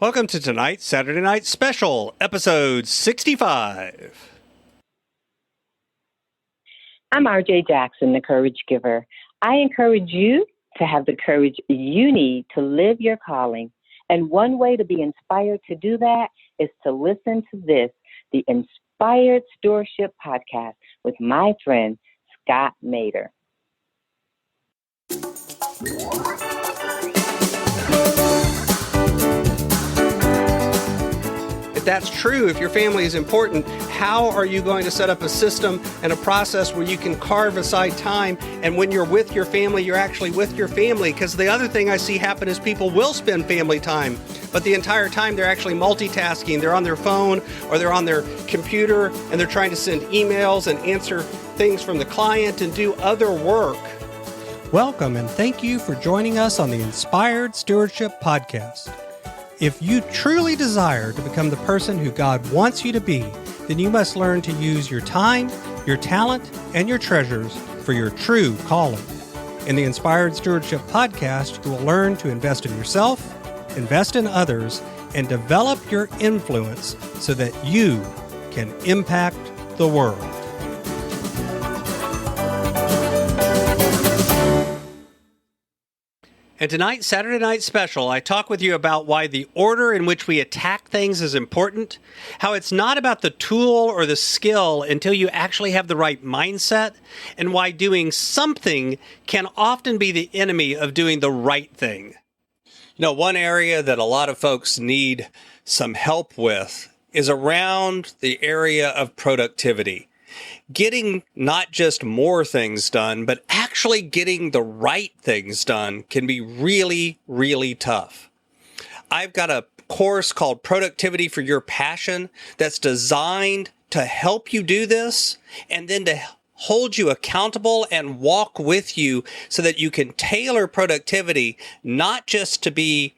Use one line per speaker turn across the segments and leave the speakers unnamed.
Welcome to tonight's Saturday Night Special, episode 65.
I'm RJ Jackson, the Courage Giver. I encourage you to have the courage you need to live your calling. And one way to be inspired to do that is to listen to this, the Inspired Stewardship podcast with my friend, Scott Mader.
If that's true, if your family is important, how are you going to set up a system and a process where you can carve aside time, and when you're with your family, you're actually with your family? Because the other thing I see happen is people will spend family time, but the entire time they're actually multitasking. They're on their phone or they're on their computer and they're trying to send emails and answer things from the client and do other work. Welcome and thank you for joining us on the Inspired Stewardship Podcast. If you truly desire to become the person who God wants you to be, then you must learn to use your time, your talent, and your treasures for your true calling. In the Inspired Stewardship Podcast, you will learn to invest in yourself, invest in others, and develop your influence so that you can impact the world. And tonight's Saturday Night Special, I talk with you about why the order in which we attack things is important, how it's not about the tool or the skill until you actually have the right mindset, and why doing something can often be the enemy of doing the right thing. You know, one area that a lot of folks need some help with is around the area of productivity. Getting not just more things done, but actually getting the right things done can be really, really tough. I've got a course called Productivity for Your Passion that's designed to help you do this and then to hold you accountable and walk with you so that you can tailor productivity not just to be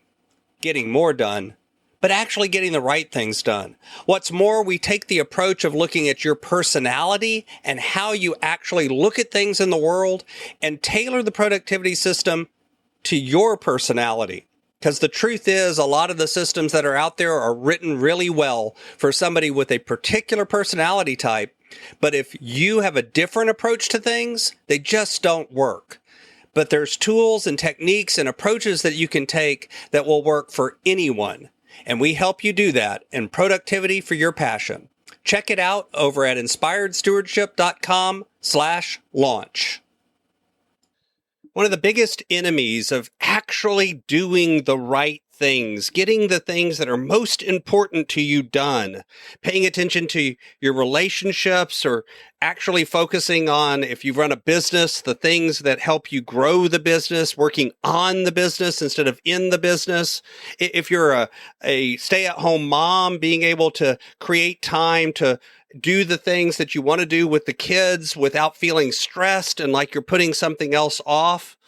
getting more done, but actually getting the right things done. What's more, we take the approach of looking at your personality and how you actually look at things in the world and tailor the productivity system to your personality. Because the truth is, a lot of the systems that are out there are written really well for somebody with a particular personality type. But if you have a different approach to things, they just don't work. But there's tools and techniques and approaches that you can take that will work for anyone. And we help you do that in Productivity for Your Passion. Check it out over at inspiredstewardship.com/launch. One of the biggest enemies of actually doing the right things, getting the things that are most important to you done, paying attention to your relationships, or actually focusing on, if you run a business, the things that help you grow the business, working on the business instead of in the business. If you're a stay-at-home mom, being able to create time to do the things that you want to do with the kids without feeling stressed and like you're putting something else off.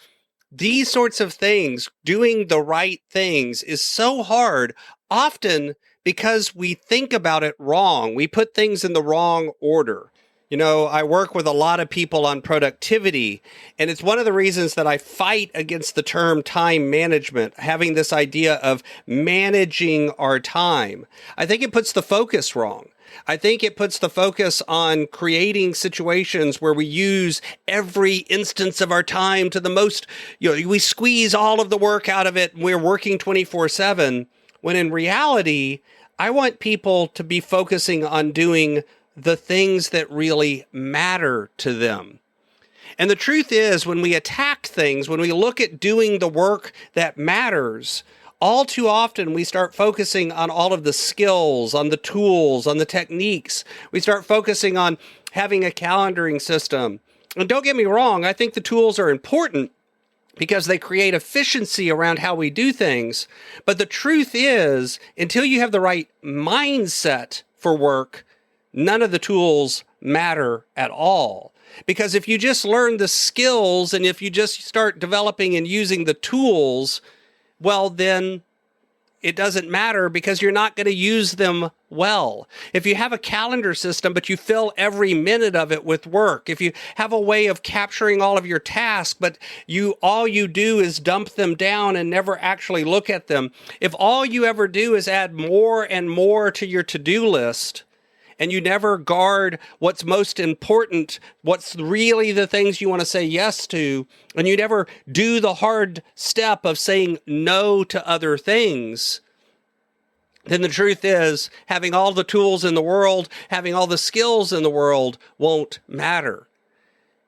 These sorts of things, doing the right things, is so hard, often because we think about it wrong. We put things in the wrong order. You know, I work with a lot of people on productivity, and it's one of the reasons that I fight against the term time management, having this idea of managing our time. I think it puts the focus wrong. I think it puts the focus on creating situations where we use every instance of our time to the most, we squeeze all of the work out of it and we're working 24/7, when in reality, I want people to be focusing on doing the things that really matter to them. And the truth is, when we attack things, when we look at doing the work that matters, all too often we start focusing on all of the skills, on the tools, on the techniques. We start focusing on having a calendaring system. And don't get me wrong, I think the tools are important because they create efficiency around how we do things. But the truth is, until you have the right mindset for work, none of the tools matter at all. Because if you just learn the skills and if you just start developing and using the tools, well, then it doesn't matter because you're not going to use them well. If you have a calendar system, but you fill every minute of it with work, if you have a way of capturing all of your tasks, but all you do is dump them down and never actually look at them, if all you ever do is add more and more to your to-do list, and you never guard what's most important, what's really the things you want to say yes to, and you never do the hard step of saying no to other things, then the truth is having all the tools in the world, having all the skills in the world won't matter.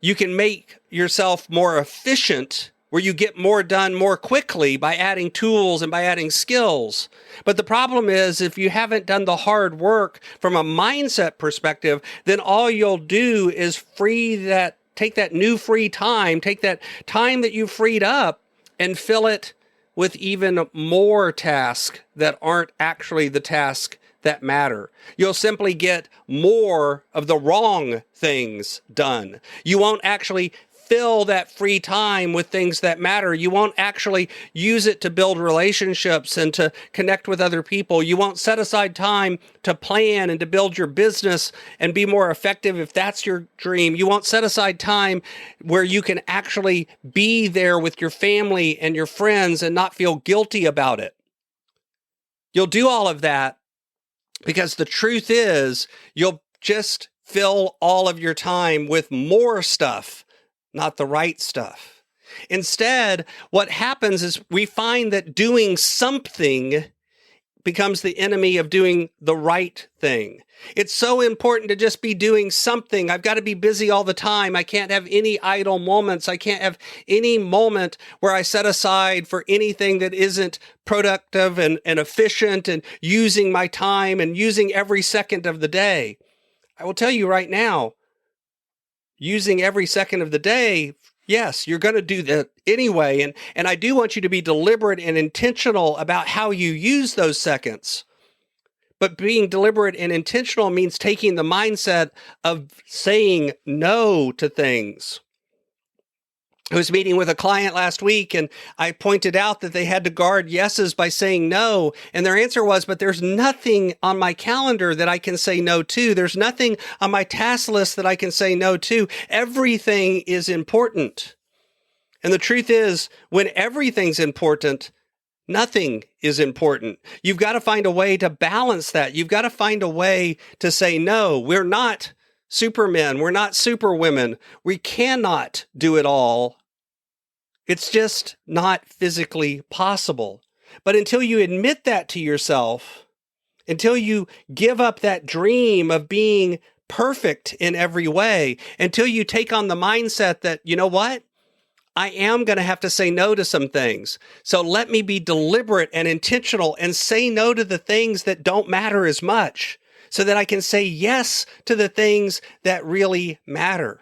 You can make yourself more efficient where you get more done more quickly by adding tools and by adding skills. But the problem is if you haven't done the hard work from a mindset perspective, then all you'll do is take that new free time, take that time that you freed up and fill it with even more tasks that aren't actually the task that matter. You'll simply get more of the wrong things done. You won't actually fill that free time with things that matter. You won't actually use it to build relationships and to connect with other people. You won't set aside time to plan and to build your business and be more effective if that's your dream. You won't set aside time where you can actually be there with your family and your friends and not feel guilty about it. You'll do all of that because the truth is you'll just fill all of your time with more stuff, not the right stuff. Instead, what happens is we find that doing something becomes the enemy of doing the right thing. It's so important to just be doing something. I've got to be busy all the time. I can't have any idle moments. I can't have any moment where I set aside for anything that isn't productive and efficient and using my time and using every second of the day. I will tell you right now, using every second of the day, yes, you're going to do that anyway. And I do want you to be deliberate and intentional about how you use those seconds. But being deliberate and intentional means taking the mindset of saying no to things. I was meeting with a client last week and I pointed out that they had to guard yeses by saying no. And their answer was, but there's nothing on my calendar that I can say no to. There's nothing on my task list that I can say no to. Everything is important. And the truth is, when everything's important, nothing is important. You've got to find a way to balance that. You've got to find a way to say no. We're not supermen. We're not superwomen. We cannot do it all. It's just not physically possible. But until you admit that to yourself, until you give up that dream of being perfect in every way, until you take on the mindset that, you know what? I am going to have to say no to some things. So let me be deliberate and intentional and say no to the things that don't matter as much so that I can say yes to the things that really matter.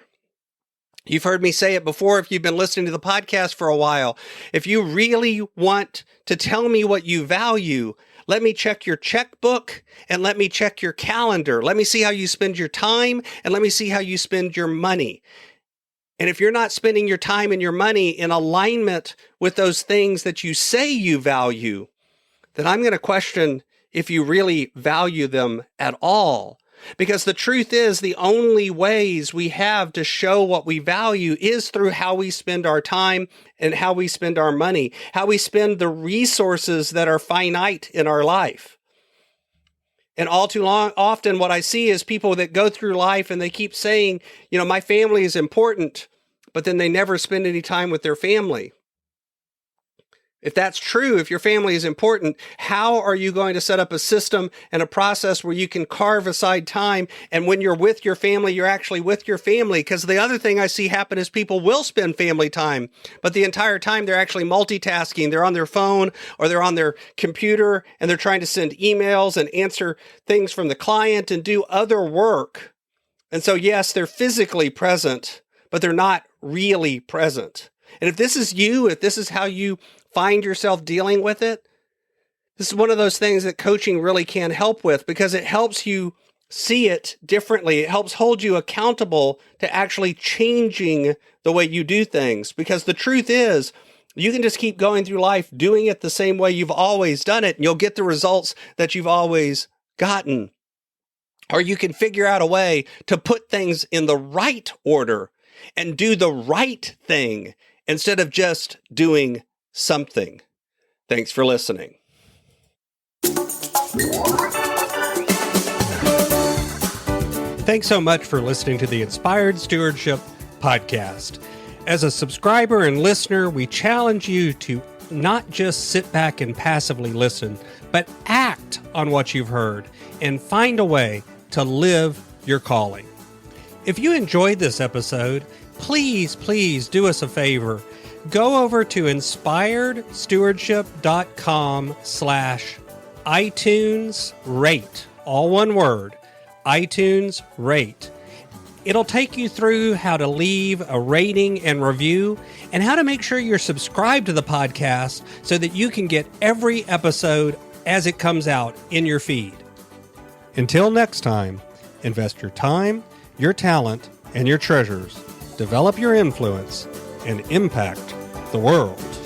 You've heard me say it before if you've been listening to the podcast for a while. If you really want to tell me what you value, let me check your checkbook and let me check your calendar. Let me see how you spend your time and let me see how you spend your money. And if you're not spending your time and your money in alignment with those things that you say you value, then I'm going to question if you really value them at all. Because the truth is, the only ways we have to show what we value is through how we spend our time and how we spend our money, how we spend the resources that are finite in our life. And all too often what I see is people that go through life and they keep saying, you know, my family is important, but then they never spend any time with their family. If that's true, if your family is important, how are you going to set up a system and a process where you can carve aside time? And when you're with your family, you're actually with your family. Because the other thing I see happen is people will spend family time, but the entire time they're actually multitasking. They're on their phone or they're on their computer and they're trying to send emails and answer things from the client and do other work. And so, yes, they're physically present, but they're not really present. And if this is you, if this is how you find yourself dealing with it, this is one of those things that coaching really can help with because it helps you see it differently. It helps hold you accountable to actually changing the way you do things. Because the truth is, You can just keep going through life doing it the same way you've always done it, and you'll get the results that you've always gotten. Or you can figure out a way to put things in the right order and do the right thing instead of just doing something. Thanks for listening. Thanks so much for listening to the Inspired Stewardship podcast. As a subscriber and listener, we challenge you to not just sit back and passively listen, but act on what you've heard and find a way to live your calling. If you enjoyed this episode, please do us a favor. Go over to inspiredstewardship.com/iTunes rate, all one word, iTunes rate. It'll take you through how to leave a rating and review and how to make sure you're subscribed to the podcast so that you can get every episode as it comes out in your feed. Until next time, invest your time, your talent, and your treasures. Develop your influence and impact the world.